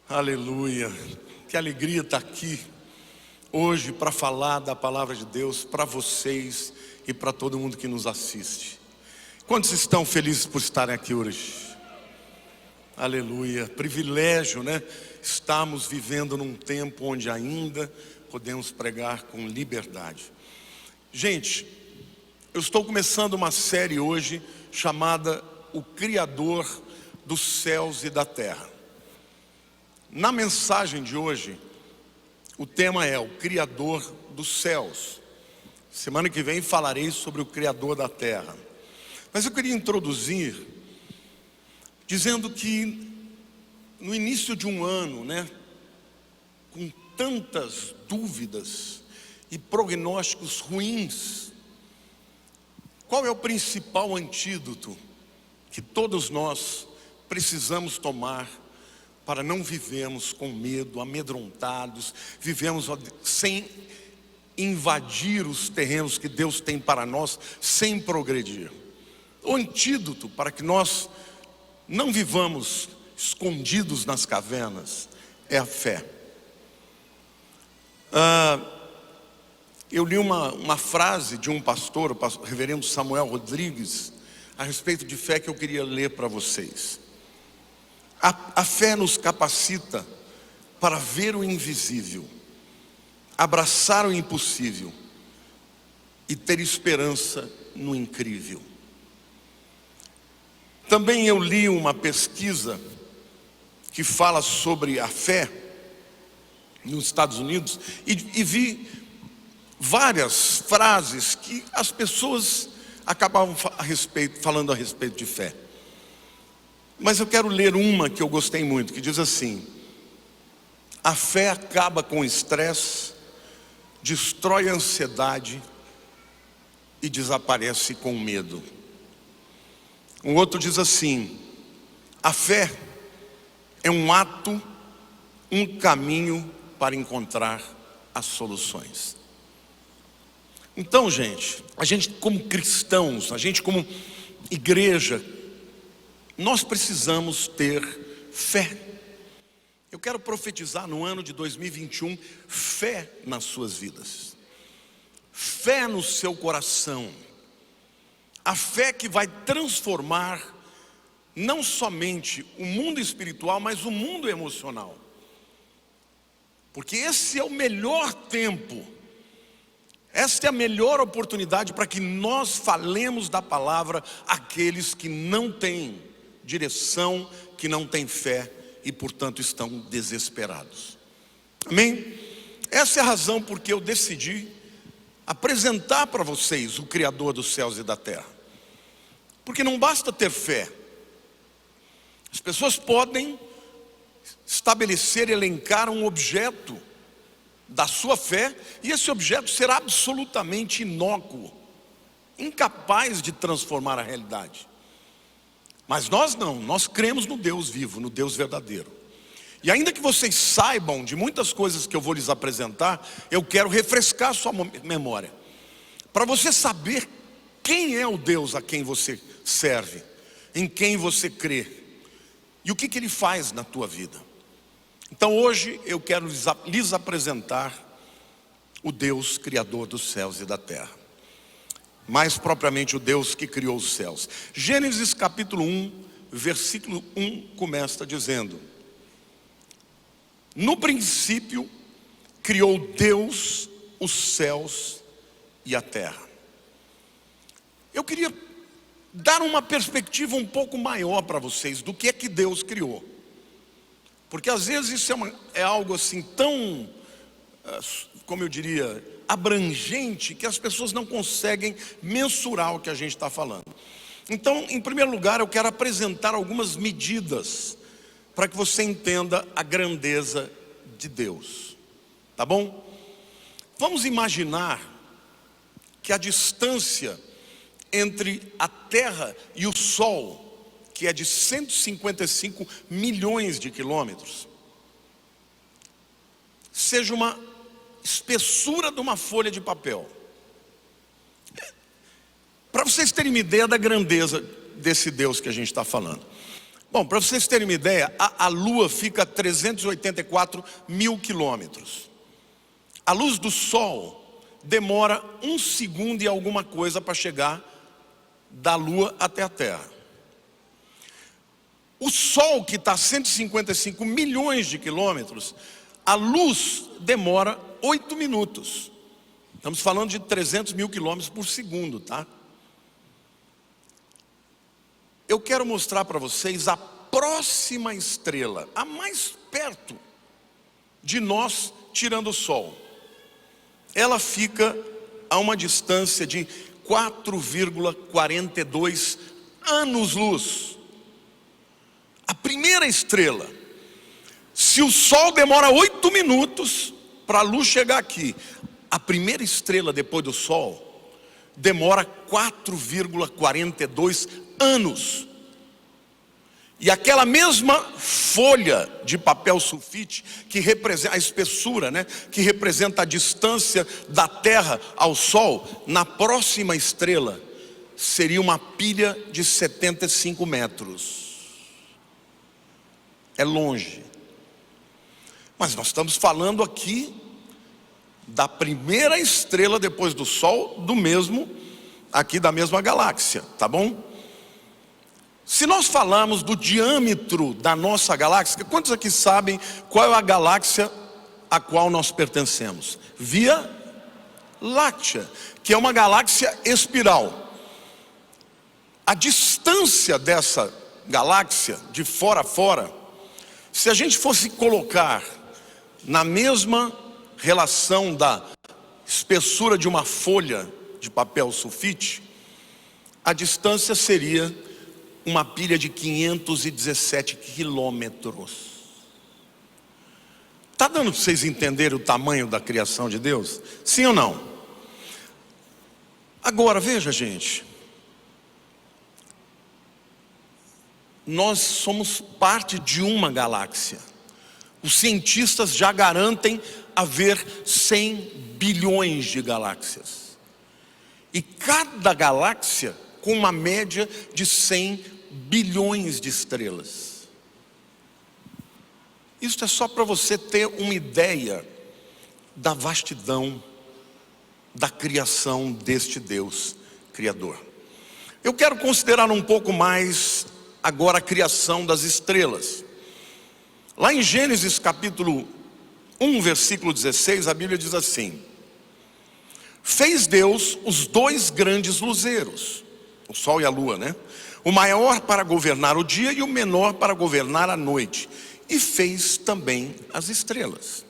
Aleluia, que alegria estar aqui hoje para falar da palavra de Deus para vocês e para todo mundo que nos assiste. Quantos estão felizes por estarem aqui hoje? Aleluia, privilégio, né? Estamos vivendo num tempo onde ainda podemos pregar com liberdade. Gente, eu estou começando uma série hoje chamada O Criador dos Céus e da Terra. Na mensagem de hoje, o tema é o Criador dos Céus. Semana que vem falarei sobre o Criador da Terra. Mas eu queria introduzir dizendo que no início de um ano, né, com tantas dúvidas e prognósticos ruins, qual é o principal antídoto que todos nós precisamos tomar para não vivermos com medo, amedrontados, vivemos sem invadir os terrenos que Deus tem para nós, sem progredir? O antídoto para que nós não vivamos escondidos nas cavernas é a fé. Eu li uma frase de um pastor, o reverendo Samuel Rodrigues, a respeito de fé, que eu queria ler para vocês. A fé nos capacita para ver o invisível, abraçar o impossível e ter esperança no incrível. Também eu li uma pesquisa que fala sobre a fé nos Estados Unidos e vi várias frases que as pessoas acabavam falando a respeito de fé. Mas eu quero ler uma que eu gostei muito, que diz assim: a fé acaba com o estresse, destrói a ansiedade e desaparece com o medo. Um outro diz assim: a fé é um ato, um caminho para encontrar as soluções. Então, gente, a gente como cristãos, a gente como igreja, nós precisamos ter fé. Eu quero profetizar no ano de 2021 fé nas suas vidas, fé no seu coração, a fé que vai transformar não somente o mundo espiritual, mas o mundo emocional, porque esse é o melhor tempo, esta é a melhor oportunidade para que nós falemos da palavra àqueles que não têm direção, que não têm fé e portanto estão desesperados. Amém? Essa é a razão porque eu decidi apresentar para vocês o Criador dos céus e da terra. Porque não basta ter fé. As pessoas podem estabelecer, elencar um objeto da sua fé, e esse objeto será absolutamente inócuo, incapaz de transformar a realidade. Mas nós não, nós cremos no Deus vivo, no Deus verdadeiro. E ainda que vocês saibam de muitas coisas que eu vou lhes apresentar, eu quero refrescar sua memória, para você saber quem é o Deus a quem você serve, em quem você crê, e o que Ele faz na tua vida. Então hoje eu quero lhes apresentar o Deus Criador dos céus e da terra. Mais propriamente o Deus que criou os céus. Gênesis capítulo 1, versículo 1 começa dizendo: no princípio criou Deus os céus e a terra. Eu queria dar uma perspectiva um pouco maior para vocês do que é que Deus criou, porque às vezes isso é algo assim tão, como eu diria, abrangente, que as pessoas não conseguem mensurar o que a gente está falando. Então, em primeiro lugar, eu quero apresentar algumas medidas para que você entenda a grandeza de Deus, tá bom? Vamos imaginar que a distância entre a Terra e o Sol, que é de 155 milhões de quilômetros, seja uma espessura de uma folha de papel. Para vocês terem uma ideia da grandeza desse Deus que a gente está falando, Bom, para vocês terem uma ideia, a Lua fica a 384 mil quilômetros. A luz do Sol demora 1 segundo e alguma coisa para chegar da Lua até a Terra. O Sol, que está a 155 milhões de quilômetros, a luz demora 8 minutos. Estamos falando de 300 mil quilômetros por segundo, tá? Eu quero mostrar para vocês a próxima estrela, a mais perto de nós, tirando o Sol. Ela fica a uma distância de 4,42 anos-luz. A primeira estrela, se o Sol demora 8 minutos para a luz chegar aqui, a primeira estrela depois do Sol demora 4,42 anos. E aquela mesma folha de papel sulfite, que representa a espessura, né, que representa a distância da Terra ao Sol, na próxima estrela seria uma pilha de 75 metros. É longe. Mas nós estamos falando aqui da primeira estrela depois do Sol, da mesma galáxia, tá bom? Se nós falarmos do diâmetro da nossa galáxia, quantos aqui sabem qual é a galáxia a qual nós pertencemos? Via Láctea, que é uma galáxia espiral. A distância dessa galáxia, de fora a fora, se a gente fosse colocar na mesma relação da espessura de uma folha de papel sulfite, a distância seria uma pilha de 517 quilômetros. Está dando para vocês entenderem o tamanho da criação de Deus? Sim ou não? Agora, veja, gente. Nós somos parte de uma galáxia. Os cientistas já garantem haver 100 bilhões de galáxias. E cada galáxia com uma média de 100 bilhões de estrelas. Isso é só para você ter uma ideia da vastidão da criação deste Deus Criador. Eu quero considerar um pouco mais agora a criação das estrelas. Lá em Gênesis capítulo 1, versículo 16, a Bíblia diz assim: fez Deus os 2 grandes luzeiros, o Sol e a Lua, né? O maior para governar o dia e o menor para governar a noite. E fez também as estrelas.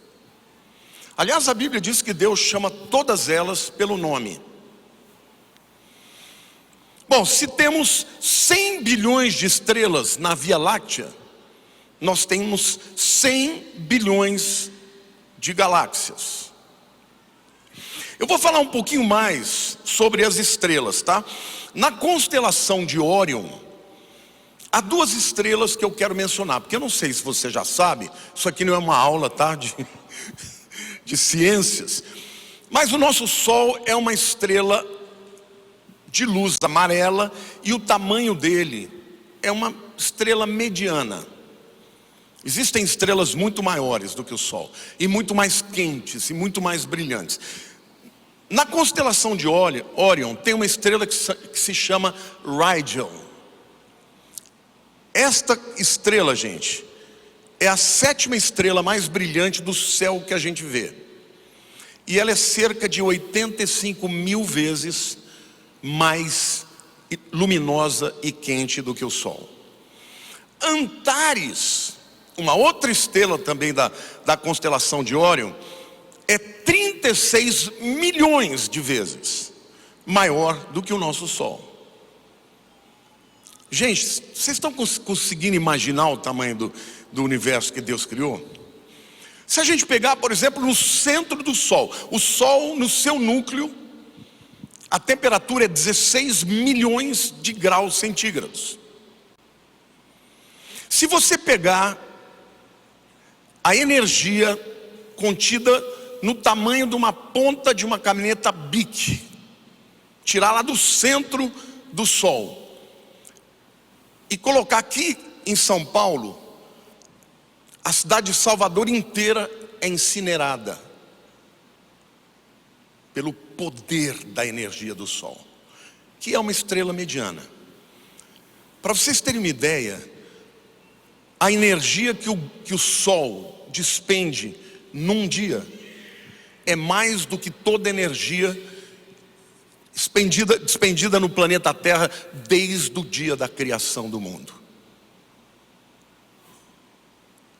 Aliás, a Bíblia diz que Deus chama todas elas pelo nome. Bom, se temos 100 bilhões de estrelas na Via Láctea, nós temos 100 bilhões de galáxias. Eu vou falar um pouquinho mais sobre as estrelas, tá? Na constelação de Órion, há 2 estrelas que eu quero mencionar, porque eu não sei se você já sabe, isso aqui não é uma aula, tá, de ciências, mas o nosso Sol é uma estrela de luz amarela e o tamanho dele é uma estrela mediana. Existem estrelas muito maiores do que o Sol, e muito mais quentes, e muito mais brilhantes. Na constelação de Órion tem uma estrela que se chama Rigel. Esta estrela, gente, é a 7ª estrela mais brilhante do céu que a gente vê. E ela é cerca de 85 mil vezes mais luminosa e quente do que o Sol. Antares, uma outra estrela também da constelação de Órion, é 36 milhões de vezes maior do que o nosso Sol. Gente, vocês estão conseguindo imaginar o tamanho do universo que Deus criou? Se a gente pegar, por exemplo, no centro do Sol, o Sol no seu núcleo, a temperatura é 16 milhões de graus centígrados. Se você pegar a energia contida no tamanho de uma ponta de uma caminhoneta Bic, tirar lá do centro do Sol e colocar aqui em São Paulo, a cidade de Salvador inteira é incinerada pelo poder da energia do Sol, que é uma estrela mediana. Para vocês terem uma ideia, a energia que o Sol despende num dia é mais do que toda a energia despendida no planeta Terra desde o dia da criação do mundo.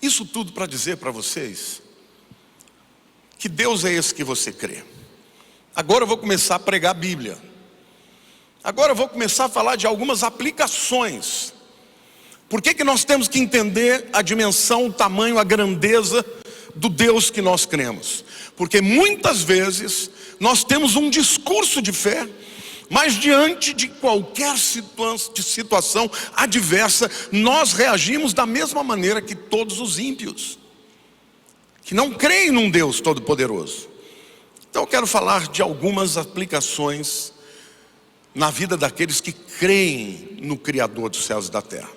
Isso tudo para dizer para vocês que Deus é esse que você crê. Agora eu vou começar a pregar a Bíblia. Agora eu vou começar a falar de algumas aplicações. Por que nós temos que entender a dimensão, o tamanho, a grandeza do Deus que nós cremos? Porque muitas vezes nós temos um discurso de fé, mas diante de qualquer situação adversa, nós reagimos da mesma maneira que todos os ímpios, que não creem num Deus todo-poderoso. Então eu quero falar de algumas aplicações na vida daqueles que creem no Criador dos céus e da terra.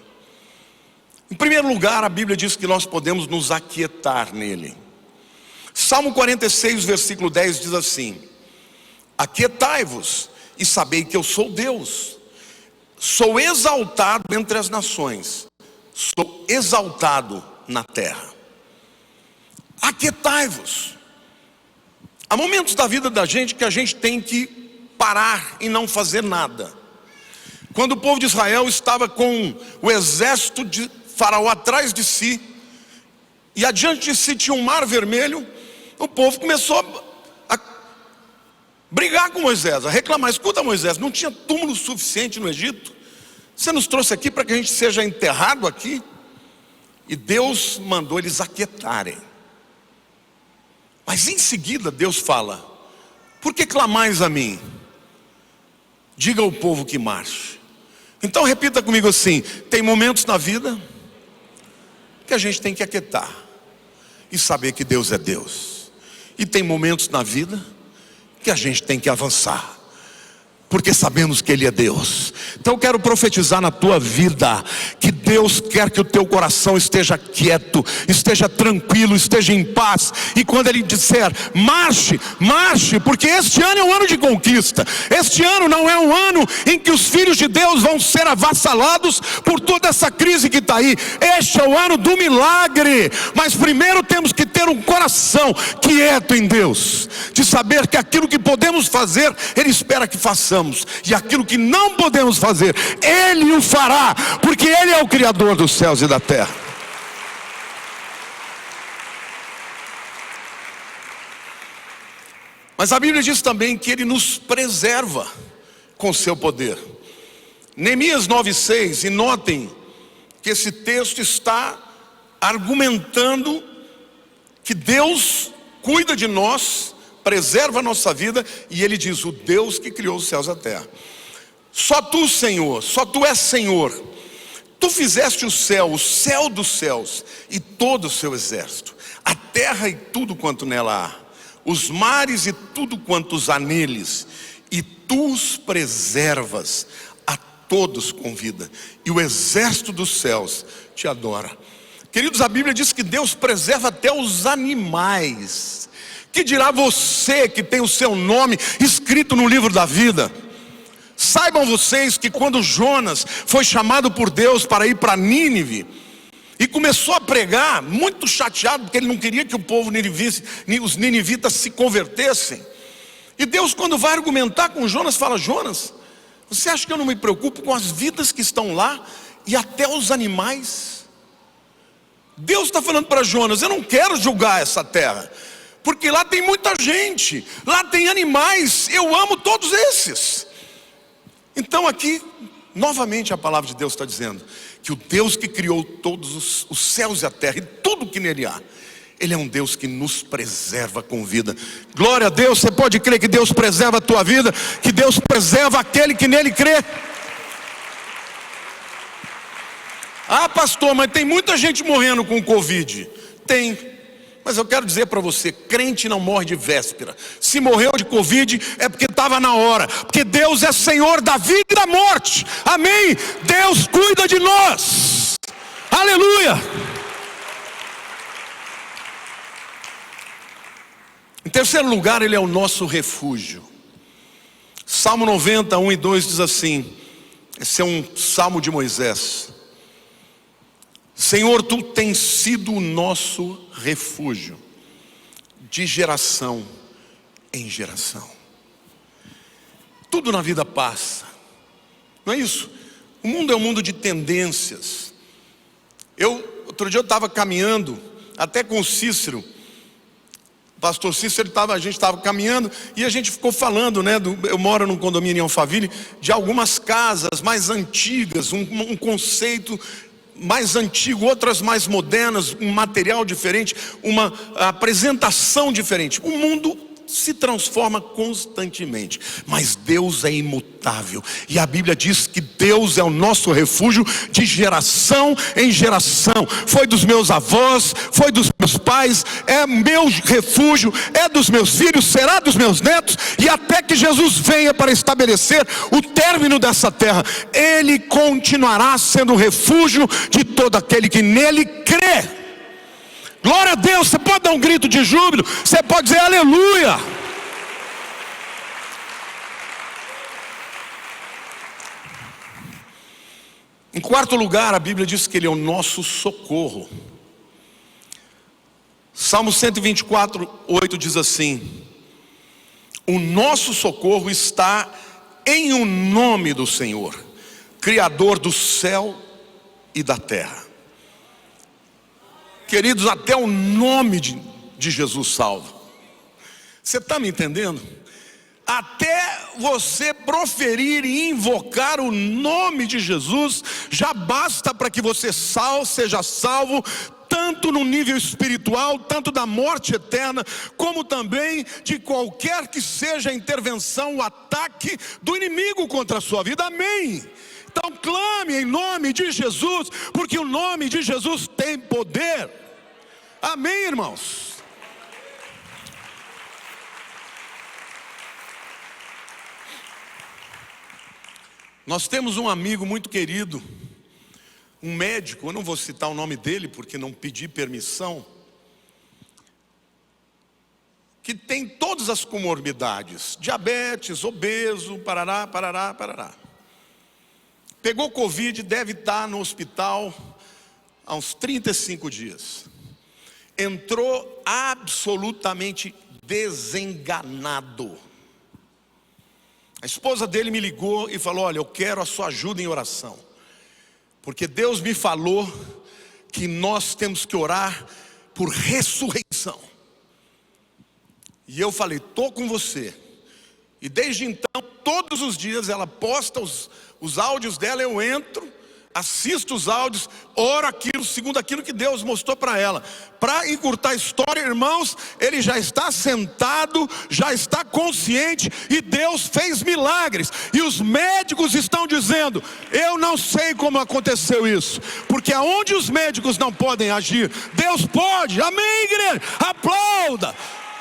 Em primeiro lugar, a Bíblia diz que nós podemos nos aquietar nele. Salmo 46, versículo 10 diz assim: aquietai-vos e sabei que eu sou Deus, sou exaltado entre as nações, sou exaltado na terra. Aquietai-vos. Há momentos da vida da gente que a gente tem que parar e não fazer nada. Quando o povo de Israel estava com o exército de Faraó atrás de si, e adiante de si tinha um mar vermelho, o povo começou a brigar com Moisés, a reclamar: escuta, Moisés, não tinha túmulo suficiente no Egito? Você nos trouxe aqui para que a gente seja enterrado aqui? E Deus mandou eles aquietarem. Mas em seguida Deus fala: por que clamais a mim? Diga ao povo que marche. Então repita comigo assim: tem momentos na vida que a gente tem que aquietar e saber que Deus é Deus. E tem momentos na vida que a gente tem que avançar, porque sabemos que Ele é Deus. Então eu quero profetizar na tua vida que Deus quer que o teu coração esteja quieto, esteja tranquilo, esteja em paz. E quando Ele disser marche, marche, porque este ano é um ano de conquista. Este ano não é um ano em que os filhos de Deus vão ser avassalados por toda essa crise que está aí. Este é o ano do milagre. Mas primeiro temos que ter um coração quieto em Deus, de saber que aquilo que podemos fazer, Ele espera que façamos, e aquilo que não podemos fazer, Ele o fará, porque Ele é o Criador dos céus e da terra. Mas a Bíblia diz também que Ele nos preserva com seu poder. Neemias 9:6, e notem que esse texto está argumentando que Deus cuida de nós, preserva a nossa vida, e Ele diz: o Deus que criou os céus e a terra. Só Tu, Senhor, só Tu és Senhor. Tu fizeste o céu dos céus e todo o seu exército, a terra e tudo quanto nela há, os mares e tudo quanto há neles, e Tu os preservas a todos com vida, e o exército dos céus te adora. Queridos, a Bíblia diz que Deus preserva até os animais. Que dirá você que tem o seu nome escrito no livro da vida? Saibam vocês que quando Jonas foi chamado por Deus para ir para Nínive, e começou a pregar, muito chateado, porque ele não queria que o povo os ninivitas se convertessem. E Deus, quando vai argumentar com Jonas, fala: Jonas, você acha que eu não me preocupo com as vidas que estão lá e até os animais? Deus está falando para Jonas: eu não quero julgar essa terra, porque lá tem muita gente, lá tem animais, eu amo todos esses. Então aqui, novamente a palavra de Deus está dizendo que o Deus que criou todos os céus e a terra e tudo que nele há, Ele é um Deus que nos preserva com vida. Glória a Deus. Você pode crer que Deus preserva a tua vida, que Deus preserva aquele que nele crê? Ah, pastor, mas tem muita gente morrendo com Covid. Tem. Mas eu quero dizer para você, crente não morre de véspera. Se morreu de Covid é porque estava na hora, porque Deus é Senhor da vida e da morte. Amém? Deus cuida de nós. Aleluia! Em terceiro lugar, Ele é o nosso refúgio. Salmo 90, 1 e 2 diz assim, esse é um salmo de Moisés: Senhor, Tu tens sido o nosso refúgio, de geração em geração. Tudo na vida passa, não é isso? O mundo é um mundo de tendências. Outro dia eu estava caminhando, até com o Cícero, pastor Cícero, a gente estava caminhando e a gente ficou falando, né? Eu moro num condomínio em Alphaville, de algumas casas mais antigas, um conceito mais antigo, outras mais modernas, um material diferente, uma apresentação diferente. O mundo se transforma constantemente, mas Deus é imutável, e a Bíblia diz que Deus é o nosso refúgio de geração em geração. Foi dos meus avós, foi dos meus pais, é meu refúgio, é dos meus filhos, será dos meus netos, e até que Jesus venha para estabelecer o término dessa terra, Ele continuará sendo o refúgio de todo aquele que nele crê. Glória a Deus. Você pode dar um grito de júbilo, você pode dizer aleluia. Em quarto lugar, a Bíblia diz que Ele é o nosso socorro. Salmo 124, 8 diz assim: o nosso socorro está em o nome do Senhor, Criador do céu e da terra. Queridos, até o nome de Jesus salva. Você está me entendendo? Até você proferir e invocar o nome de Jesus, já basta para que você seja salvo, tanto no nível espiritual, tanto da morte eterna, como também de qualquer que seja a intervenção, o ataque do inimigo contra a sua vida. Amém? Então clame em nome de Jesus, porque o nome de Jesus tem poder. Amém, irmãos? Nós temos um amigo muito querido, um médico, eu não vou citar o nome dele porque não pedi permissão, que tem todas as comorbidades, diabetes, obeso, parará, parará, parará. Pegou Covid, deve estar no hospital há uns 35 dias. Entrou absolutamente desenganado. A esposa dele me ligou e falou: olha, eu quero a sua ajuda em oração, porque Deus me falou que nós temos que orar por ressurreição. E eu falei: estou com você. E desde então, todos os dias ela posta os áudios dela, eu entro, assisto os áudios, oro aquilo, segundo aquilo que Deus mostrou para ela. Para encurtar a história, irmãos, ele já está sentado, já está consciente, e Deus fez milagres. E os médicos estão dizendo: eu não sei como aconteceu isso, porque aonde os médicos não podem agir, Deus pode. Amém, igreja? Aplauda,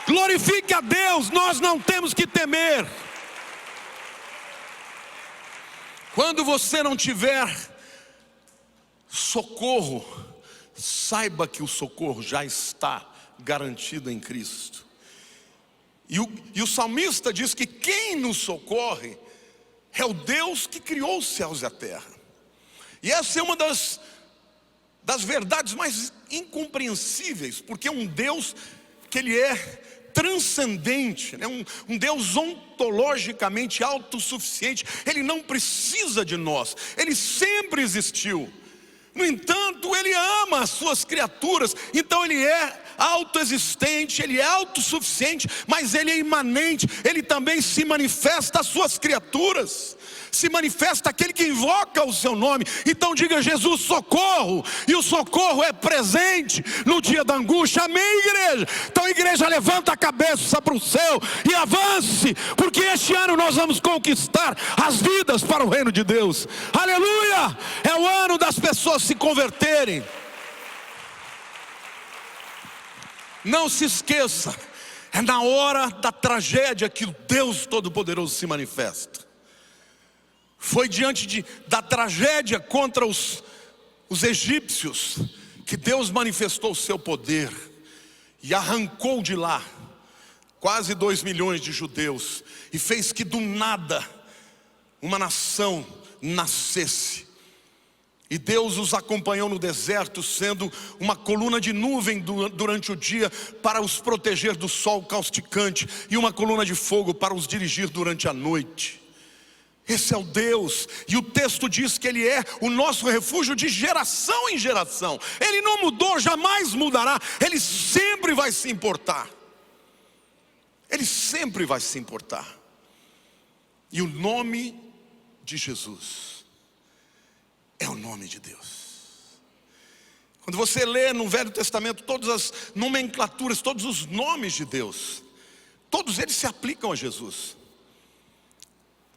glorifique a Deus. Nós não temos que temer. Quando você não tiver socorro, saiba que o socorro já está garantido em Cristo. E o salmista diz que quem nos socorre é o Deus que criou os céus e a terra. E essa é uma das verdades mais incompreensíveis, porque é um Deus que Ele é transcendente, né? um Deus ontologicamente autossuficiente. Ele não precisa de nós, Ele sempre existiu. No entanto, Ele ama as suas criaturas, então Ele é autoexistente, Ele é autossuficiente, mas Ele é imanente, Ele também se manifesta às suas criaturas, se manifesta aquele que invoca o seu nome. Então diga: Jesus, socorro, e o socorro é presente no dia da angústia. Amém, igreja? Então, igreja, levanta a cabeça para o céu e avance, porque este ano nós vamos conquistar as vidas para o reino de Deus. Aleluia! É o ano das pessoas se converterem. Não se esqueça, é na hora da tragédia que o Deus Todo-Poderoso se manifesta. Foi diante da tragédia contra os Os egípcios, que Deus manifestou o seu poder e arrancou de lá quase 2 milhões de judeus, e fez que do nada uma nação nascesse. E Deus os acompanhou no deserto, sendo uma coluna de nuvem durante o dia para os proteger do sol causticante, e uma coluna de fogo para os dirigir durante a noite. Esse é o Deus, e o texto diz que Ele é o nosso refúgio de geração em geração. Ele não mudou, jamais mudará. Ele sempre vai se importar. Ele sempre vai se importar. E o nome de Jesus é o nome de Deus. Quando você lê no Velho Testamento todas as nomenclaturas, todos os nomes de Deus, todos eles se aplicam a Jesus.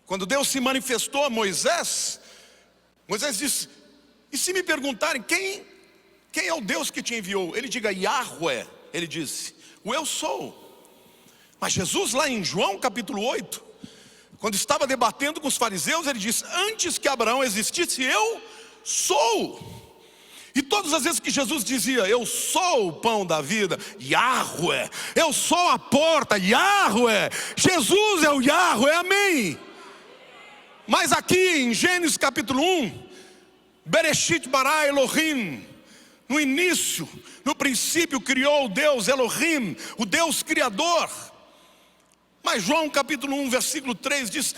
Quando Deus se manifestou a Moisés, Moisés disse: e se me perguntarem quem é o Deus que te enviou? Ele diga Yahweh. Ele disse: o eu sou. Mas Jesus, lá em João capítulo 8, quando estava debatendo com os fariseus, ele disse: antes que Abraão existisse, eu sou. E todas as vezes que Jesus dizia: eu sou o pão da vida, Yahweh. Eu sou a porta, Yahweh. Jesus é o Yahweh, amém. Mas aqui em Gênesis capítulo 1, Bereshit bara Elohim, no início, no princípio criou o Deus Elohim, o Deus Criador. Mas João capítulo 1, versículo 3 diz: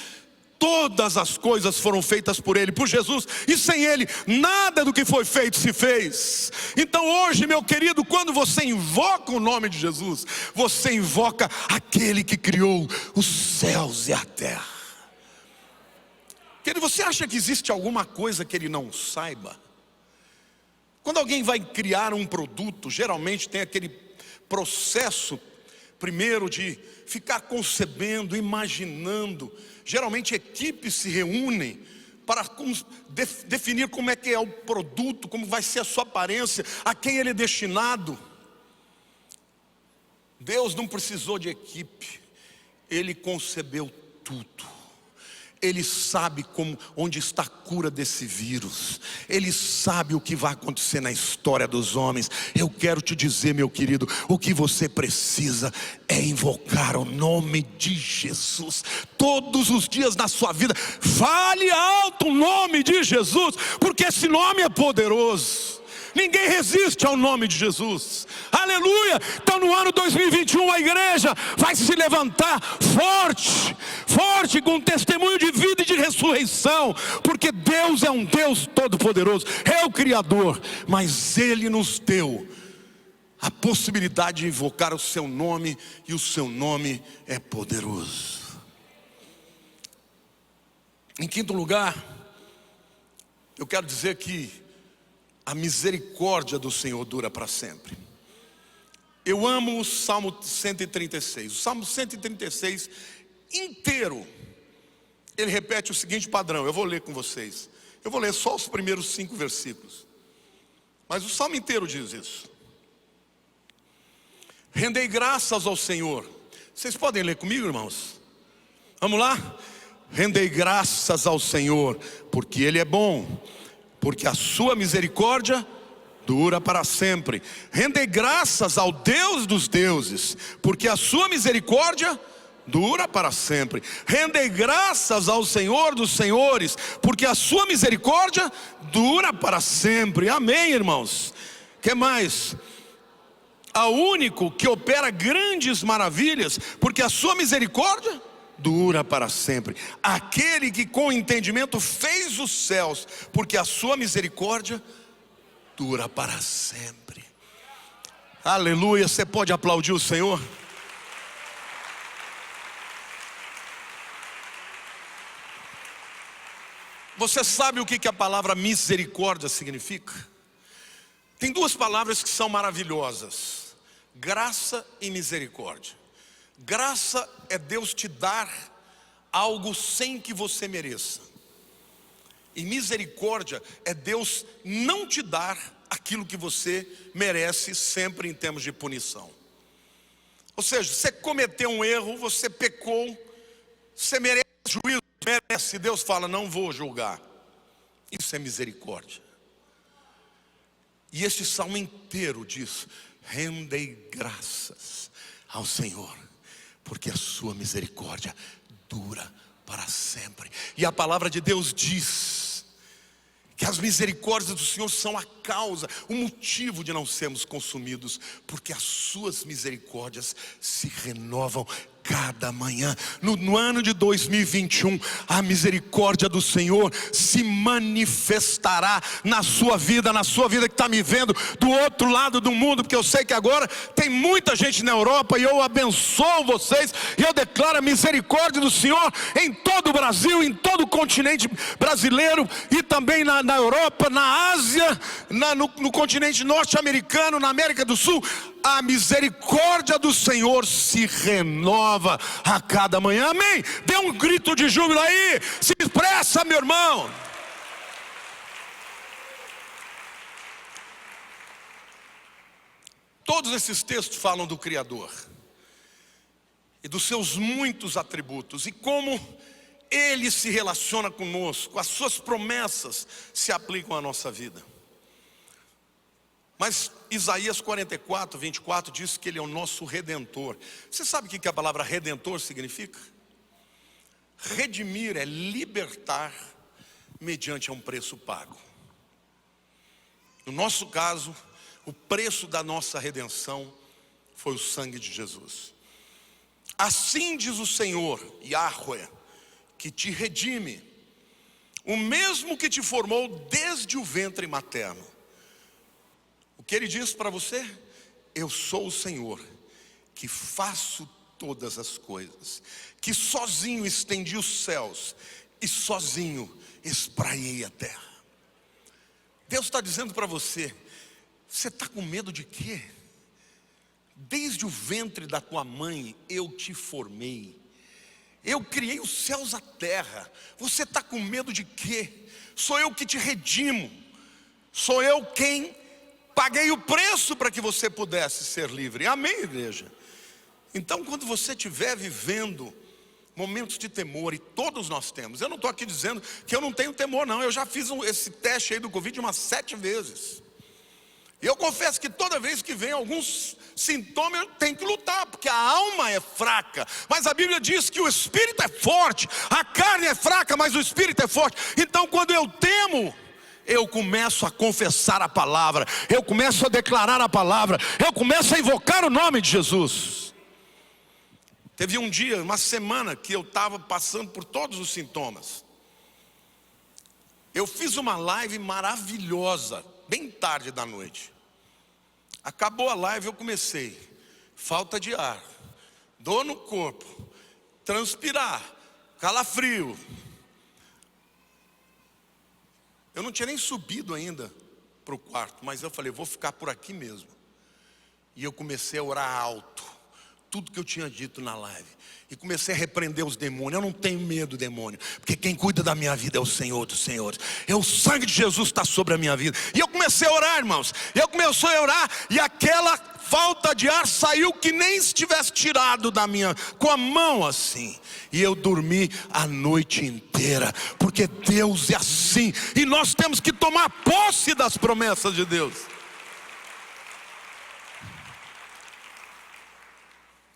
todas as coisas foram feitas por Ele, por Jesus, e sem Ele nada do que foi feito se fez. Então hoje, meu querido, quando você invoca o nome de Jesus, você invoca aquele que criou os céus e a terra. Querido, você acha que existe alguma coisa que Ele não saiba? Quando alguém vai criar um produto, geralmente tem aquele processo primeiro de ficar concebendo, imaginando. Geralmente equipes se reúnem para definir como é que é o produto, como vai ser a sua aparência, a quem ele é destinado. Deus não precisou de equipe, Ele concebeu tudo. Ele sabe onde está a cura desse vírus. Ele sabe o que vai acontecer na história dos homens. Eu quero te dizer, meu querido, o que você precisa é invocar o nome de Jesus. Todos os dias na sua vida, fale alto o nome de Jesus, porque esse nome é poderoso. Ninguém resiste ao nome de Jesus. Aleluia. Então no ano 2021 a igreja vai se levantar forte, com testemunho de vida e de ressurreição, porque Deus é um Deus todo poderoso, é o Criador, mas Ele nos deu a possibilidade de invocar o seu nome, e o seu nome é poderoso. Em quinto lugar, eu quero dizer que a misericórdia do Senhor dura para sempre. Eu amo o Salmo 136. O Salmo 136 inteiro, ele repete o seguinte padrão. Eu vou ler com vocês. Eu vou ler só os primeiros 5 versículos. Mas o Salmo inteiro diz isso. Rendei graças ao Senhor. Vocês podem ler comigo, irmãos? Vamos lá? Rendei graças ao Senhor, porque Ele é bom, porque a sua misericórdia dura para sempre. Rendei graças ao Deus dos deuses, porque a sua misericórdia dura para sempre. Rendei graças ao Senhor dos senhores, porque a sua misericórdia dura para sempre. Amém, irmãos? Que mais? Ao único que opera grandes maravilhas, porque a sua misericórdia dura para sempre. Aquele que com entendimento fez os céus, porque a sua misericórdia dura para sempre. Aleluia. Você pode aplaudir o Senhor? Você sabe o que a palavra misericórdia significa? Tem 2 palavras que são maravilhosas: graça e misericórdia. Graça é Deus te dar algo sem que você mereça. E misericórdia é Deus não te dar aquilo que você merece, sempre em termos de punição. Ou seja, você cometeu um erro, você pecou, você merece juízo, merece. Deus fala: não vou julgar. Isso é misericórdia. E este salmo inteiro diz: rendei graças ao Senhor, porque a sua misericórdia dura para sempre. E a palavra de Deus diz que as misericórdias do Senhor são a causa, o motivo de não sermos consumidos, porque as suas misericórdias se renovam cada manhã. No ano de 2021, a misericórdia do Senhor se manifestará na sua vida que está me vendo do outro lado do mundo, porque eu sei que agora tem muita gente na Europa, e eu abençoo vocês, e eu declaro a misericórdia do Senhor em todo o Brasil, em todo o continente brasileiro, e também na Europa, na Ásia, no continente norte-americano, na América do Sul. A misericórdia do Senhor se renova a cada manhã. Amém? Dê um grito de júbilo aí. Se expressa, meu irmão. Todos esses textos falam do Criador e dos seus muitos atributos, e como Ele se relaciona conosco, as suas promessas se aplicam à nossa vida. Mas Isaías 44, 24 diz que Ele é o nosso Redentor. Você sabe o que a palavra Redentor significa? Redimir é libertar mediante um preço pago. No nosso caso, o preço da nossa redenção foi o sangue de Jesus. Assim diz o Senhor, Yahweh, que te redime, o mesmo que te formou desde o ventre materno. O que Ele diz para você? Eu sou o Senhor, que faço todas as coisas, que sozinho estendi os céus e sozinho espraiei a terra. Deus está dizendo para você: você está com medo de quê? Desde o ventre da tua mãe eu te formei, eu criei os céus e a terra. Você está com medo de quê? Sou eu que te redimo, sou eu quem paguei o preço para que você pudesse ser livre. Amém, igreja? Então, quando você estiver vivendo momentos de temor, e todos nós temos, eu não estou aqui dizendo que eu não tenho temor, não. Eu já fiz esse teste aí do Covid umas 7 vezes. E eu confesso que toda vez que vem alguns sintomas, eu tenho que lutar, porque a alma é fraca. Mas a Bíblia diz que o espírito é forte, a carne é fraca, mas o espírito é forte. Então, quando eu temo, eu começo a confessar a palavra, eu começo a declarar a palavra, eu começo a invocar o nome de Jesus. Teve um dia, uma semana, que eu estava passando por todos os sintomas. Eu fiz uma live maravilhosa, bem tarde da noite. Acabou a live, eu comecei: falta de ar, dor no corpo, transpirar, calafrio. Eu não tinha nem subido ainda para o quarto, mas eu falei: vou ficar por aqui mesmo. E eu comecei a orar alto, tudo que eu tinha dito na live, e comecei a repreender os demônios. Eu não tenho medo do demônio, porque quem cuida da minha vida é o Senhor dos senhores. O sangue de Jesus está sobre a minha vida. E eu comecei a orar, irmãos. Eu comecei a orar, e aquela falta de ar saiu que nem se tivesse tirado da minha, com a mão assim. E eu dormi a noite inteira, porque Deus é assim, e nós temos que tomar posse das promessas de Deus.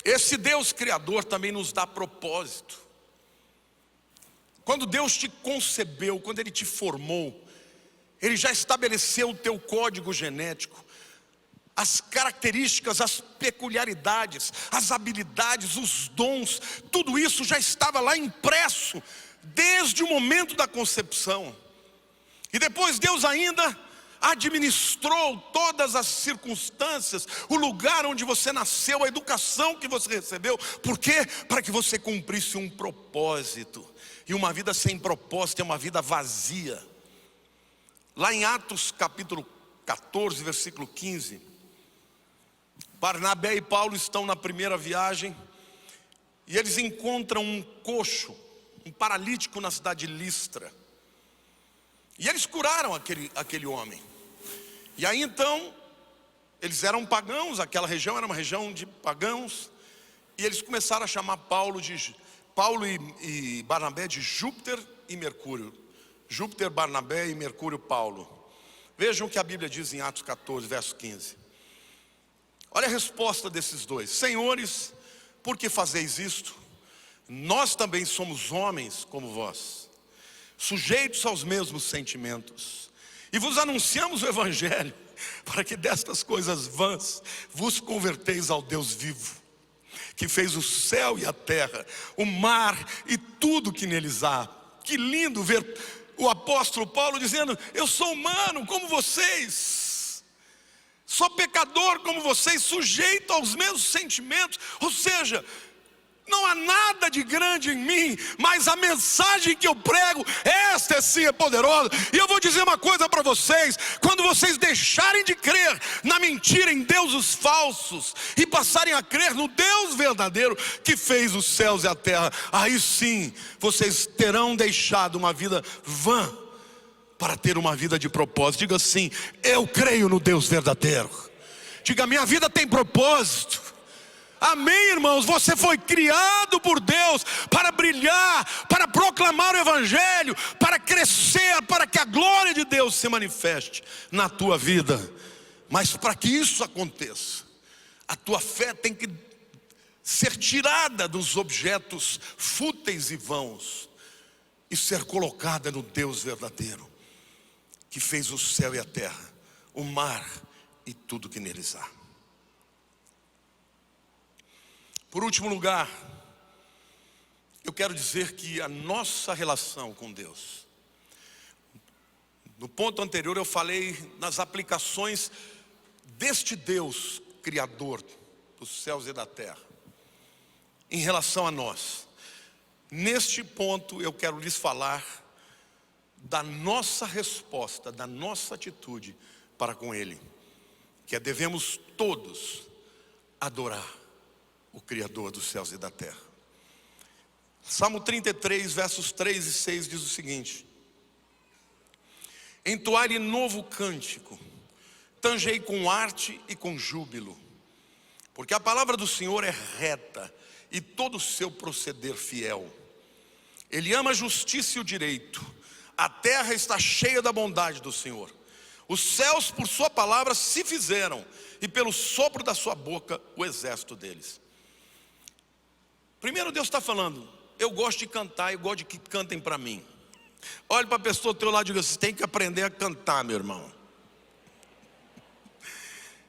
Esse Deus Criador também nos dá propósito. Quando Deus te concebeu, quando Ele te formou, Ele já estabeleceu o teu código genético, as características, as peculiaridades, as habilidades, os dons, tudo isso já estava lá impresso desde o momento da concepção. E depois Deus ainda administrou todas as circunstâncias, o lugar onde você nasceu, a educação que você recebeu. Por quê? Para que você cumprisse um propósito. E uma vida sem propósito é uma vida vazia. Lá em Atos capítulo 14, versículo 15, Barnabé e Paulo estão na primeira viagem, e eles encontram um coxo, um paralítico na cidade de Listra. E eles curaram aquele homem. E aí então, eles eram pagãos, aquela região era uma região de pagãos, e eles começaram a chamar Paulo e Barnabé de Júpiter e Mercúrio. Júpiter, Barnabé e Mercúrio, Paulo. Vejam o que a Bíblia diz em Atos 14, verso 15. Olha a resposta desses dois: senhores, por que fazeis isto? Nós também somos homens como vós, sujeitos aos mesmos sentimentos, e vos anunciamos o Evangelho, para que destas coisas vãs vos converteis ao Deus vivo, que fez o céu e a terra, o mar e tudo que neles há. Que lindo ver o apóstolo Paulo dizendo: eu sou humano como vocês, sou pecador como vocês, sujeito aos mesmos sentimentos. Ou seja, não há nada de grande em mim, mas a mensagem que eu prego, esta sim é poderosa. E eu vou dizer uma coisa para vocês: quando vocês deixarem de crer na mentira, em deuses falsos, e passarem a crer no Deus verdadeiro que fez os céus e a terra, aí sim vocês terão deixado uma vida vã para ter uma vida de propósito. Diga assim: eu creio no Deus verdadeiro. Diga: minha vida tem propósito. Amém, irmãos? Você foi criado por Deus para brilhar, para proclamar o Evangelho, para crescer, para que a glória de Deus se manifeste na tua vida. Mas para que isso aconteça, a tua fé tem que ser tirada dos objetos fúteis e vãos e ser colocada no Deus verdadeiro, que fez o céu e a terra, o mar e tudo que neles há. Por último lugar, eu quero dizer que a nossa relação com Deus, no ponto anterior eu falei nas aplicações deste Deus Criador dos céus e da terra, em relação a nós. Neste ponto eu quero lhes falar da nossa resposta, da nossa atitude para com Ele, que devemos todos adorar o Criador dos céus e da terra. Salmo 33, versos 3 e 6 diz o seguinte: entoai-lhe novo cântico, tangei com arte e com júbilo, porque a palavra do Senhor é reta e todo o seu proceder fiel. Ele ama a justiça e o direito, a terra está cheia da bondade do Senhor. Os céus por sua palavra se fizeram, e pelo sopro da sua boca o exército deles. Primeiro Deus está falando: eu gosto de cantar, eu gosto de que cantem para mim. Olhe para a pessoa do teu lado e diga: você tem que aprender a cantar, meu irmão.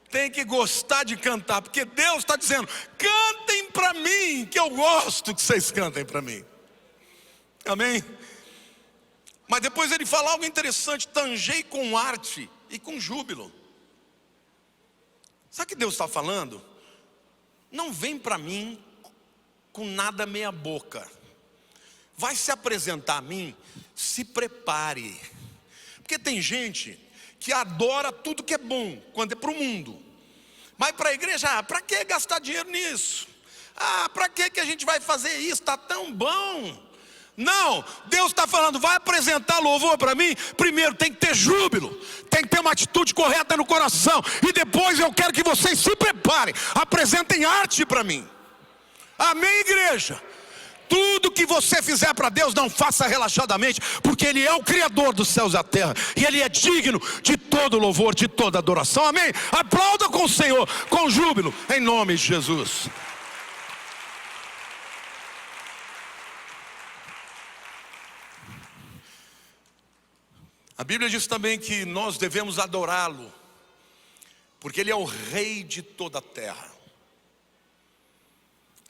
Tem que gostar de cantar, porque Deus está dizendo: cantem para mim, que eu gosto que vocês cantem para mim. Amém? Mas depois ele fala algo interessante: tangei com arte e com júbilo. Sabe o que Deus está falando? Não vem para mim com nada meia boca. Vai se apresentar a mim, se prepare. Porque tem gente que adora tudo que é bom, quando é para o mundo. Mas para a igreja, para que gastar dinheiro nisso? Para que a gente vai fazer isso? Está tão bom. Não, Deus está falando: vai apresentar louvor para mim. Primeiro tem que ter júbilo, tem que ter uma atitude correta no coração. E depois eu quero que vocês se preparem, apresentem arte para mim. Amém, igreja? Tudo que você fizer para Deus, não faça relaxadamente, porque Ele é o Criador dos céus e da terra, e Ele é digno de todo louvor, de toda adoração. Amém? Aplauda com o Senhor, com júbilo, em nome de Jesus. A Bíblia diz também que nós devemos adorá-lo, porque Ele é o Rei de toda a terra.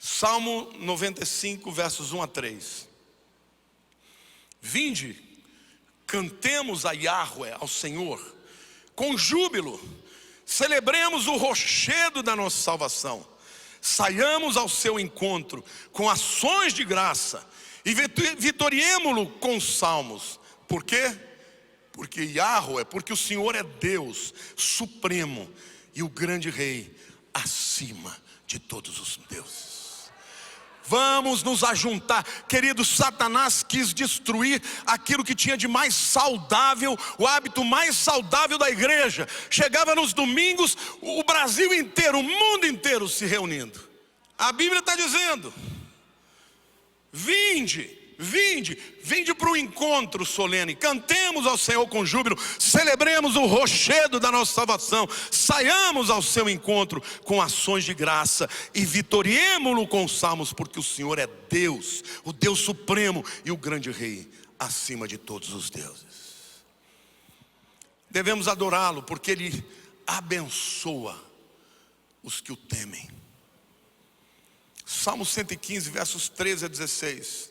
Salmo 95, versos 1 a 3. Vinde, cantemos a Yahweh, ao Senhor, com júbilo, celebremos o rochedo da nossa salvação, saiamos ao seu encontro com ações de graça e vitoriemo-lo com salmos. Por quê? Porque Yahweh, porque o Senhor é Deus supremo e o grande Rei acima de todos os deuses. Vamos nos ajuntar, querido. Satanás quis destruir aquilo que tinha de mais saudável, o hábito mais saudável da igreja. Chegava nos domingos, o Brasil inteiro, o mundo inteiro se reunindo. A Bíblia está dizendo: vinde, vinde para o encontro solene, cantemos ao Senhor com júbilo, celebremos o rochedo da nossa salvação, saiamos ao seu encontro com ações de graça e vitoriemo-lo com salmos, porque o Senhor é Deus, o Deus supremo e o grande Rei, acima de todos os deuses. Devemos adorá-lo porque Ele abençoa os que o temem. Salmo 115, versos 13 a 16.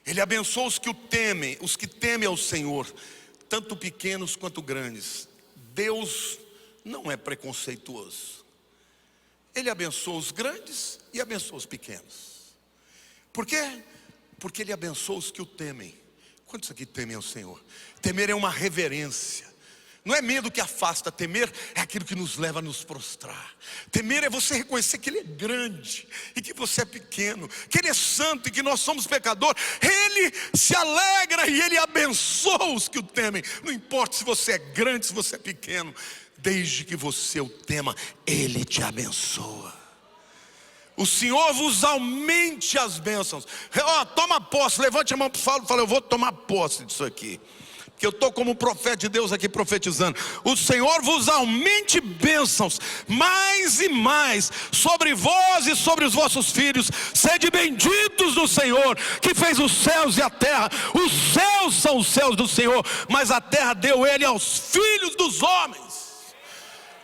Ele abençoa os que o temem, os que temem ao Senhor, tanto pequenos quanto grandes. Deus não é preconceituoso. Ele abençoa os grandes e abençoa os pequenos. Por quê? Porque Ele abençoa os que o temem. Quantos aqui temem ao Senhor? Temer é uma reverência. Não é medo que afasta, temer é aquilo que nos leva a nos prostrar. Temer é você reconhecer que Ele é grande e que você é pequeno, que Ele é santo e que nós somos pecadores. Ele se alegra e Ele abençoa os que o temem. Não importa se você é grande, se você é pequeno, desde que você o tema, Ele te abençoa. O Senhor vos aumente as bênçãos. Toma posse, levante a mão para o Saulo e fala: eu vou tomar posse disso aqui. Que eu estou como profeta de Deus aqui profetizando. O Senhor vos aumente bênçãos mais e mais sobre vós e sobre os vossos filhos. Sede benditos do Senhor, que fez os céus e a terra. Os céus são os céus do Senhor, mas a terra deu Ele aos filhos dos homens.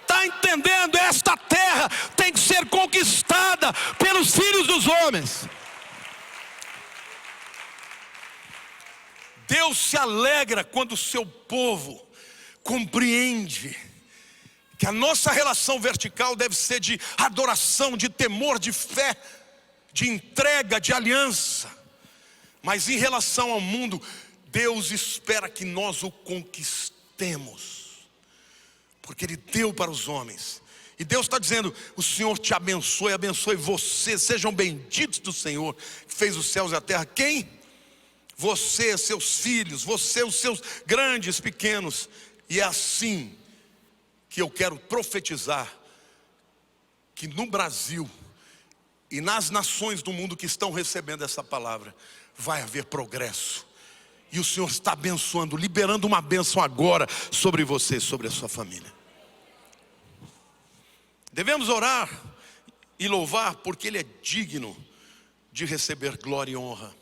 Está entendendo? Esta terra tem que ser conquistada pelos filhos dos homens. Deus se alegra quando o seu povo compreende que a nossa relação vertical deve ser de adoração, de temor, de fé, de entrega, de aliança. Mas em relação ao mundo, Deus espera que nós o conquistemos, porque Ele deu para os homens. E Deus está dizendo: o Senhor te abençoe, abençoe você. Sejam benditos do Senhor, que fez os céus e a terra. Quem? Você, seus filhos, você, os seus grandes, pequenos. E é assim que eu quero profetizar que no Brasil e nas nações do mundo que estão recebendo essa palavra, vai haver progresso. E o Senhor está abençoando, liberando uma bênção agora sobre você, sobre a sua família. Devemos orar e louvar porque Ele é digno de receber glória e honra.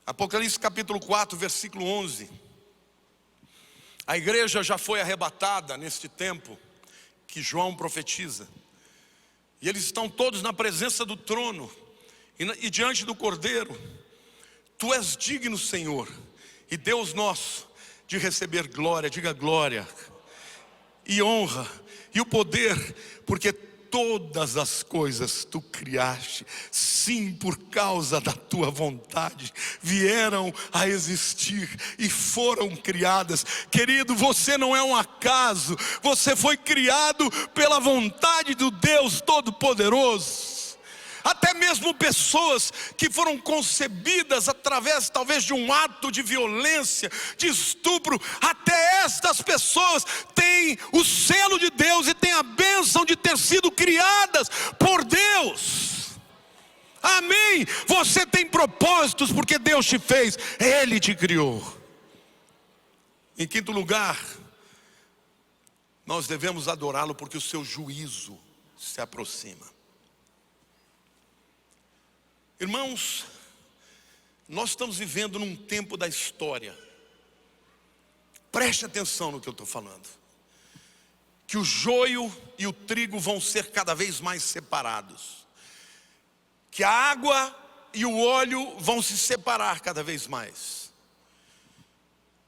Apocalipse capítulo 4, versículo 11. A igreja já foi arrebatada neste tempo que João profetiza. E eles estão todos na presença do trono e diante do Cordeiro. Tu és digno, Senhor, e Deus nosso, de receber glória, diga glória, e honra, e o poder, porque todas as coisas tu criaste, sim, por causa da tua vontade, vieram a existir e foram criadas. Querido, você não é um acaso, você foi criado pela vontade do Deus Todo-Poderoso. Até mesmo pessoas que foram concebidas através talvez de um ato de violência, de estupro, até estas pessoas têm o selo de Deus e têm a bênção de ter sido criadas por Deus. Amém? Você tem propósitos porque Deus te fez, Ele te criou. Em quinto lugar, nós devemos adorá-lo porque o seu juízo se aproxima. Irmãos, nós estamos vivendo num tempo da história, preste atenção no que eu estou falando, que o joio e o trigo vão ser cada vez mais separados, que a água e o óleo vão se separar cada vez mais.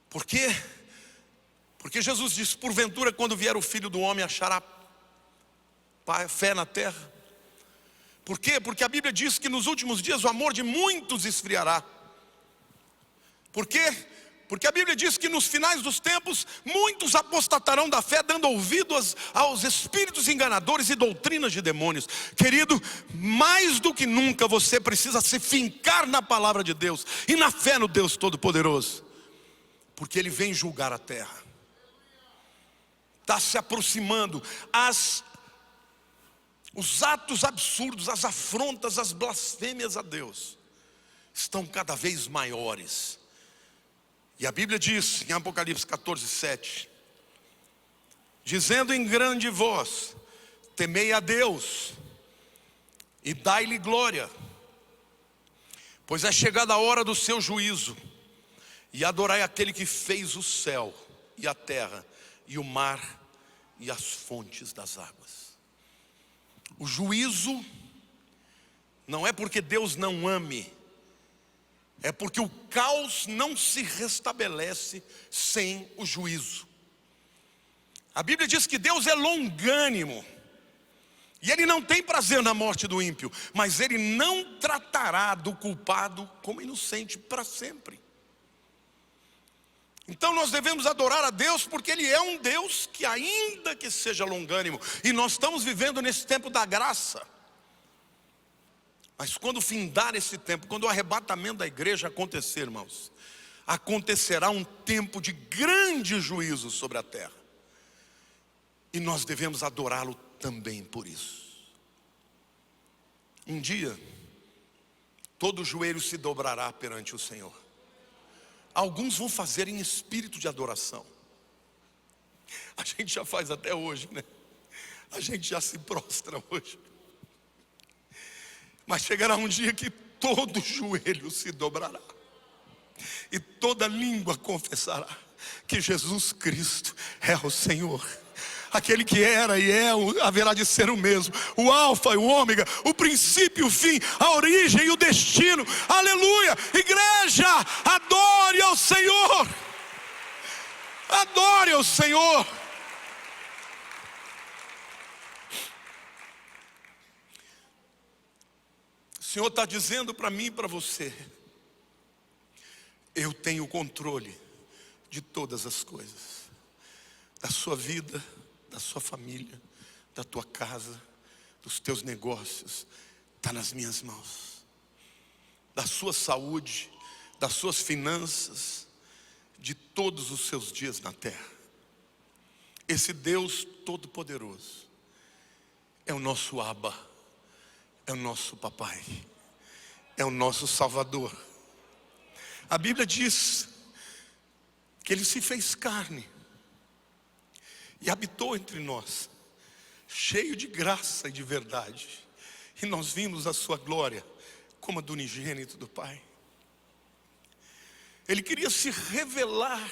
Por quê? Porque Jesus disse: porventura quando vier o Filho do Homem achará fé na terra? Por quê? Porque a Bíblia diz que nos últimos dias o amor de muitos esfriará. Por quê? Porque a Bíblia diz que nos finais dos tempos muitos apostatarão da fé, dando ouvidos aos espíritos enganadores e doutrinas de demônios. Querido, mais do que nunca você precisa se fincar na palavra de Deus e na fé no Deus Todo-Poderoso, porque Ele vem julgar a terra. Está se aproximando os atos absurdos, as afrontas, as blasfêmias a Deus estão cada vez maiores. E a Bíblia diz em Apocalipse 14:7, dizendo em grande voz: temei a Deus e dai-lhe glória, pois é chegada a hora do seu juízo, e adorai aquele que fez o céu e a terra e o mar e as fontes das águas. O juízo não é porque Deus não ame, é porque o caos não se restabelece sem o juízo. A Bíblia diz que Deus é longânimo, e Ele não tem prazer na morte do ímpio, mas Ele não tratará do culpado como inocente para sempre. Então nós devemos adorar a Deus, porque Ele é um Deus que, ainda que seja longânimo, e nós estamos vivendo nesse tempo da graça. Mas quando findar esse tempo, quando o arrebatamento da igreja acontecer, irmãos, acontecerá um tempo de grande juízo sobre a terra. E nós devemos adorá-lo também por isso. Um dia, todo joelho se dobrará perante o Senhor. Alguns vão fazer em espírito de adoração. A gente já faz até hoje, né? A gente já se prostra hoje. Mas chegará um dia que todo joelho se dobrará e toda língua confessará que Jesus Cristo é o Senhor. Aquele que era e é, haverá de ser o mesmo, o alfa e o ômega, o princípio e o fim, a origem e o destino. Aleluia! Igreja, adore ao Senhor. Adore ao Senhor. O Senhor está dizendo para mim e para você: eu tenho o controle de todas as coisas, da sua vida, da sua família, da tua casa, dos teus negócios, está nas minhas mãos. Da sua saúde, das suas finanças, de todos os seus dias na terra. Esse Deus Todo-Poderoso é o nosso Abba, é o nosso papai, é o nosso Salvador. A Bíblia diz que Ele se fez carne e habitou entre nós, cheio de graça e de verdade. E nós vimos a sua glória como a do unigênito do Pai. Ele queria se revelar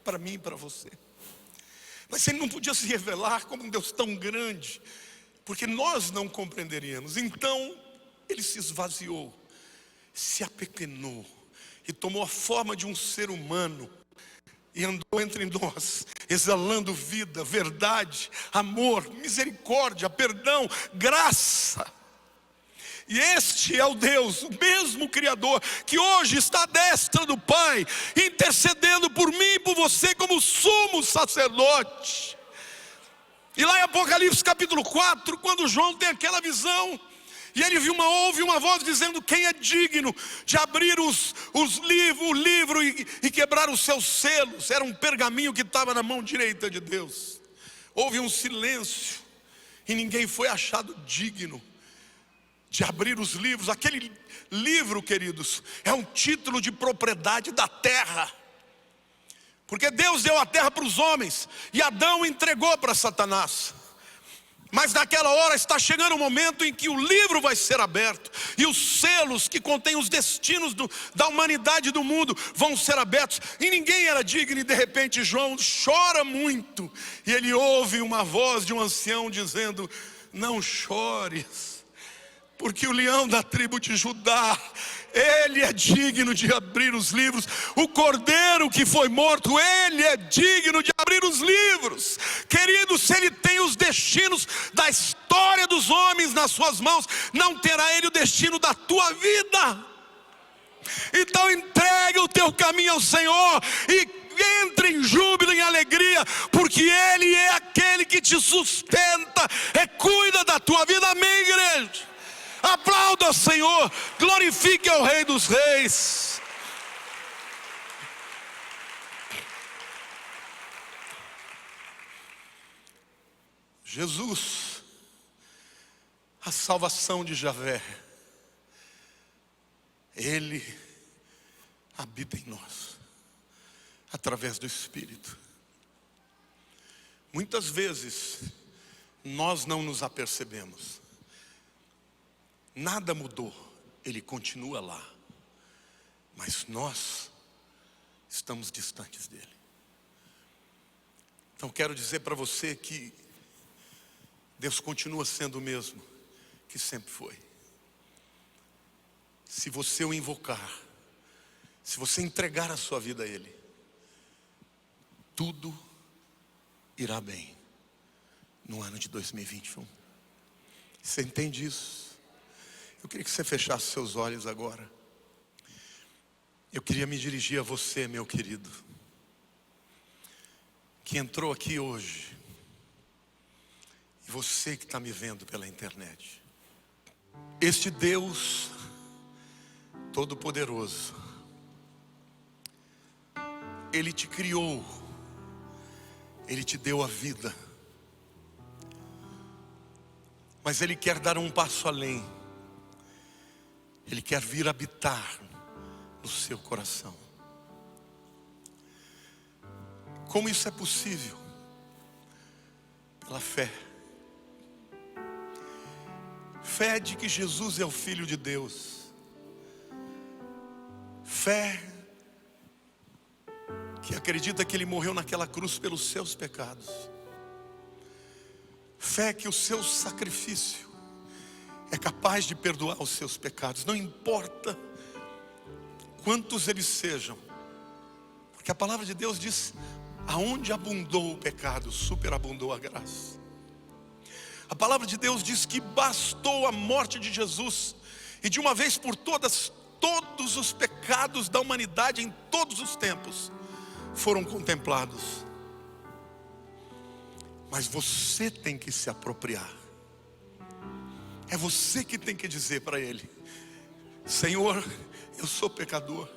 para mim e para você, mas Ele não podia se revelar como um Deus tão grande, porque nós não compreenderíamos. Então Ele se esvaziou, se apequenou e tomou a forma de um ser humano e andou entre nós, exalando vida, verdade, amor, misericórdia, perdão, graça. E este é o Deus, o mesmo Criador, que hoje está à destra do Pai, intercedendo por mim e por você como sumo sacerdote. E lá em Apocalipse capítulo 4, quando João tem aquela visão, e ele ouve uma voz dizendo: quem é digno de abrir o livro e quebrar os seus selos? Era um pergaminho que estava na mão direita de Deus. Houve um silêncio, e ninguém foi achado digno de abrir os livros. Aquele livro, queridos, é um título de propriedade da terra, porque Deus deu a terra para os homens, e Adão entregou para Satanás. Mas naquela hora está chegando o momento em que o livro vai ser aberto, e os selos que contêm os destinos da humanidade e do mundo vão ser abertos. E ninguém era digno, e de repente João chora muito, e ele ouve uma voz de um ancião dizendo: não chores, porque o leão da tribo de Judá, ele é digno de abrir os livros. O cordeiro que foi morto, ele é digno de abrir os livros. Querido, se ele tem os destinos da história dos homens nas suas mãos, não terá ele o destino da tua vida. Então entregue o teu caminho ao Senhor e entre em júbilo, em alegria, porque Ele é aquele que te sustenta, cuida da tua vida. Amém, igreja? Aplauda ao Senhor, glorifique ao Rei dos Reis. Jesus, a salvação de Javé, Ele habita em nós, através do Espírito. Muitas vezes, nós não nos apercebemos. Nada mudou, Ele continua lá. Mas nós estamos distantes dEle. Então quero dizer para você que Deus continua sendo o mesmo que sempre foi. Se você o invocar, se você entregar a sua vida a Ele, tudo irá bem no ano de 2021. Você entende isso? Eu queria que você fechasse seus olhos agora. Eu queria me dirigir a você, meu querido, que entrou aqui hoje, e você que está me vendo pela internet. Este Deus Todo-Poderoso, Ele te criou, Ele te deu a vida, mas Ele quer dar um passo além. Ele quer vir habitar no seu coração. Como isso é possível? Pela fé. Fé de que Jesus é o Filho de Deus. Fé que acredita que Ele morreu naquela cruz pelos seus pecados. Fé que o seu sacrifício é capaz de perdoar os seus pecados, não importa quantos eles sejam, porque a palavra de Deus diz: aonde abundou o pecado, superabundou a graça. A palavra de Deus diz que bastou a morte de Jesus, e de uma vez por todas, todos os pecados da humanidade em todos os tempos foram contemplados. Mas você tem que se apropriar. É você que tem que dizer para Ele: Senhor, eu sou pecador,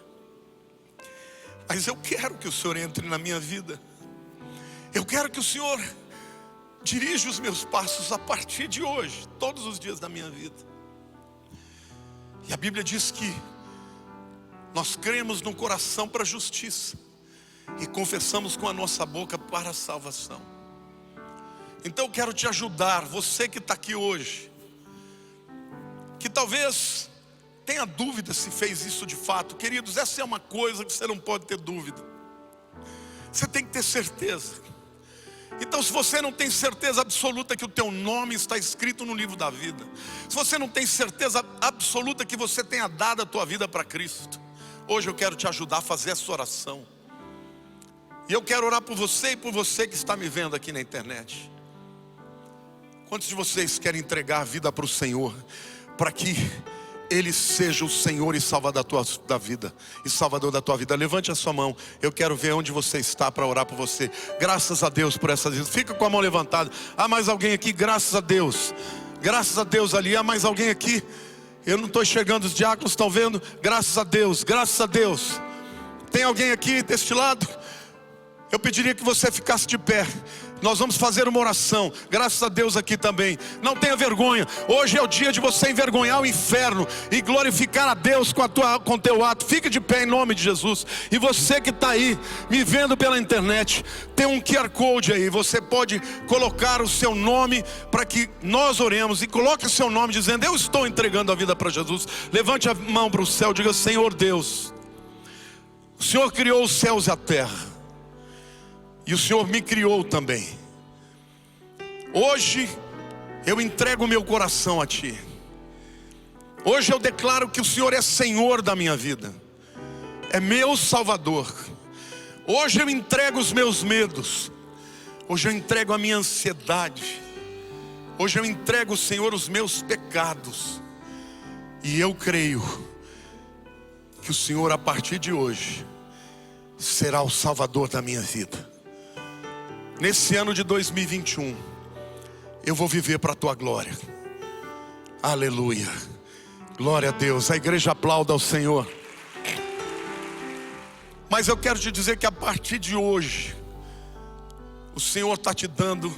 mas eu quero que o Senhor entre na minha vida. Eu quero que o Senhor dirija os meus passos a partir de hoje, todos os dias da minha vida. E a Bíblia diz que nós cremos no coração para a justiça e confessamos com a nossa boca para a salvação. Então eu quero te ajudar, você que está aqui hoje, que talvez tenha dúvida se fez isso de fato. Queridos, essa é uma coisa que você não pode ter dúvida. Você tem que ter certeza. Então, se você não tem certeza absoluta que o teu nome está escrito no livro da vida, se você não tem certeza absoluta que você tenha dado a tua vida para Cristo, hoje eu quero te ajudar a fazer essa oração. E eu quero orar por você e por você que está me vendo aqui na internet. Quantos de vocês querem entregar a vida para o Senhor, para que Ele seja o Senhor e Salvador da vida, e Salvador da tua vida? Levante a sua mão, eu quero ver onde você está para orar por você. Graças a Deus por essas vidas. Fica com a mão levantada. Há mais alguém aqui? Graças a Deus. Graças a Deus ali. Há mais alguém aqui? Eu não estou enxergando, os diáconos estão vendo? Graças a Deus, graças a Deus. Tem alguém aqui deste lado? Eu pediria que você ficasse de pé. Nós vamos fazer uma oração, graças a Deus aqui também. Não tenha vergonha, hoje é o dia de você envergonhar o inferno e glorificar a Deus com o teu ato. Fique de pé em nome de Jesus. E você que está aí, me vendo pela internet, tem um QR Code aí, você pode colocar o seu nome para que nós oremos. E coloque o seu nome dizendo: eu estou entregando a vida para Jesus. Levante a mão para o céu, diga: Senhor Deus, o Senhor criou os céus e a terra, e o Senhor me criou também. Hoje eu entrego o meu coração a Ti. Hoje eu declaro que o Senhor é Senhor da minha vida, é meu Salvador. Hoje eu entrego os meus medos. Hoje eu entrego a minha ansiedade. Hoje eu entrego, Senhor, os meus pecados. E eu creio que o Senhor, a partir de hoje, será o Salvador da minha vida. Nesse ano de 2021, eu vou viver para a Tua glória. Aleluia. Glória a Deus. A igreja aplauda ao Senhor. Mas eu quero te dizer que a partir de hoje, o Senhor está te dando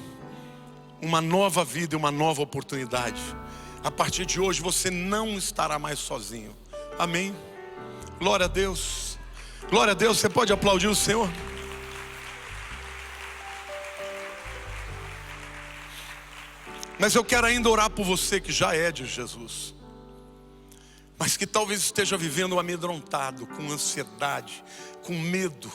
uma nova vida e uma nova oportunidade. A partir de hoje você não estará mais sozinho. Amém? Glória a Deus. Glória a Deus. Você pode aplaudir o Senhor? Mas eu quero ainda orar por você que já é de Jesus, mas que talvez esteja vivendo amedrontado, com ansiedade, com medo.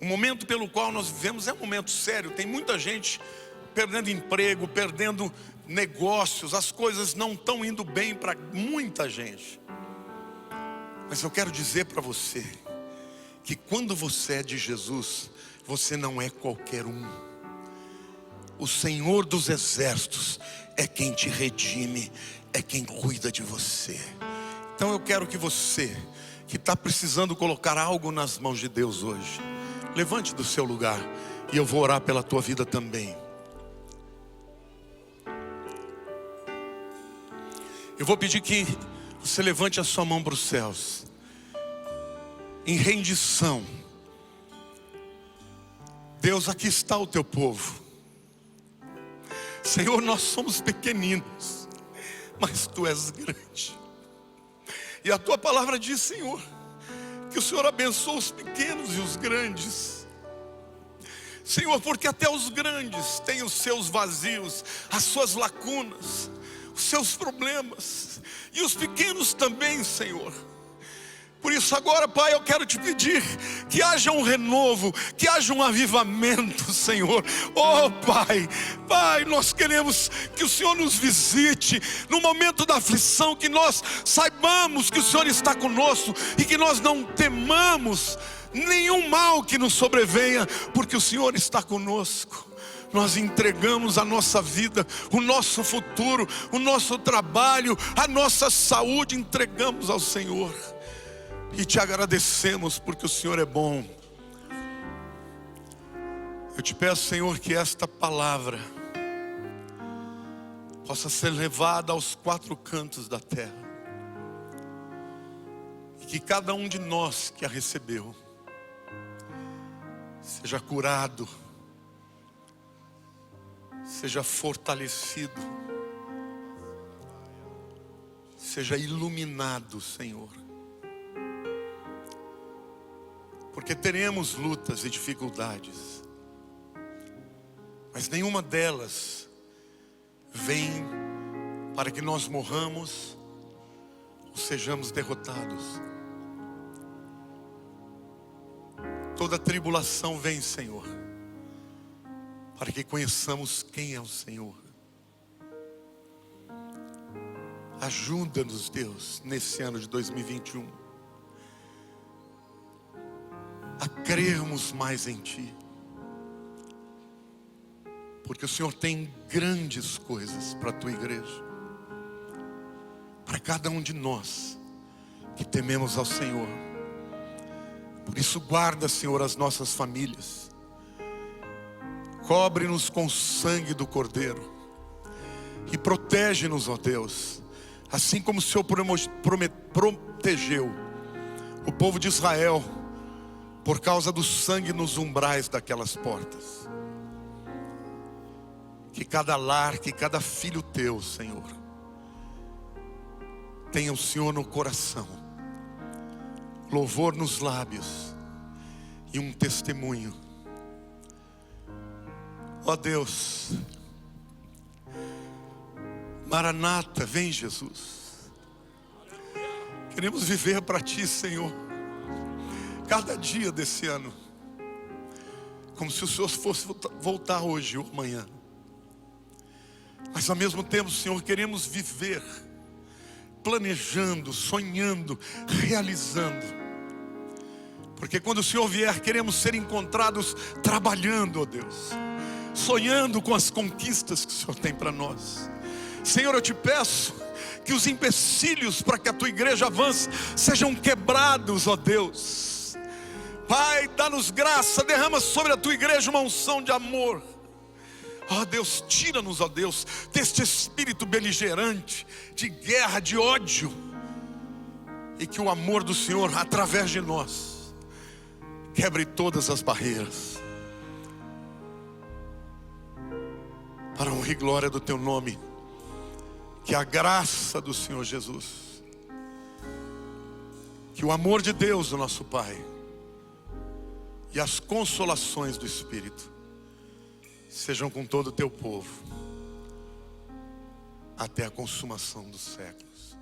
O momento pelo qual nós vivemos é um momento sério. Tem muita gente perdendo emprego, perdendo negócios. As coisas não estão indo bem para muita gente. Mas eu quero dizer para você que quando você é de Jesus, você não é qualquer um. O Senhor dos Exércitos é quem te redime, é quem cuida de você. Então eu quero que você, que está precisando colocar algo nas mãos de Deus hoje, levante do seu lugar e eu vou orar pela tua vida também. Eu vou pedir que você levante a sua mão para os céus, em rendição. Deus, aqui está o teu povo. Senhor, nós somos pequeninos, mas Tu és grande. E a Tua palavra diz, Senhor, que o Senhor abençoa os pequenos e os grandes. Senhor, porque até os grandes têm os seus vazios, as suas lacunas, os seus problemas. E os pequenos também, Senhor. Por isso agora, Pai, eu quero te pedir que haja um renovo, que haja um avivamento, Senhor. Oh Pai, nós queremos que o Senhor nos visite no momento da aflição, que nós saibamos que o Senhor está conosco e que nós não temamos nenhum mal que nos sobrevenha, porque o Senhor está conosco. Nós entregamos a nossa vida, o nosso futuro, o nosso trabalho, a nossa saúde, entregamos ao Senhor. E te agradecemos porque o Senhor é bom. Eu te peço, Senhor, que esta palavra possa ser levada aos quatro cantos da terra. E que cada um de nós que a recebeu seja curado, seja fortalecido, seja iluminado, Senhor. Porque teremos lutas e dificuldades, mas nenhuma delas vem para que nós morramos ou sejamos derrotados. Toda tribulação vem, Senhor, para que conheçamos quem é o Senhor. Ajuda-nos, Deus, nesse ano de 2021. A crermos mais em Ti, porque o Senhor tem grandes coisas para a Tua igreja, para cada um de nós que tememos ao Senhor. Por isso guarda, Senhor, as nossas famílias, cobre-nos com o sangue do Cordeiro e protege-nos, ó Deus, assim como o Senhor protegeu o povo de Israel por causa do sangue nos umbrais daquelas portas. Que cada lar, que cada filho Teu, Senhor, tenha o Senhor no coração, louvor nos lábios e um testemunho. Ó Deus, Maranata, vem Jesus. Queremos viver para Ti, Senhor, cada dia desse ano, como se o Senhor fosse voltar hoje ou amanhã. Mas ao mesmo tempo, Senhor, queremos viver planejando, sonhando, realizando. Porque quando o Senhor vier, queremos ser encontrados trabalhando, ó Deus, sonhando com as conquistas que o Senhor tem para nós. Senhor, eu te peço que os empecilhos para que a Tua igreja avance sejam quebrados, ó Deus. Pai, dá-nos graça, derrama sobre a Tua igreja uma unção de amor. Ó Deus, tira-nos, ó Deus, deste espírito beligerante, de guerra, de ódio. E que o amor do Senhor, através de nós, quebre todas as barreiras. Para a honra e glória do Teu nome. Que a graça do Senhor Jesus, Que o amor de Deus, o nosso Pai, e as consolações do Espírito sejam com todo o teu povo até a consumação dos séculos.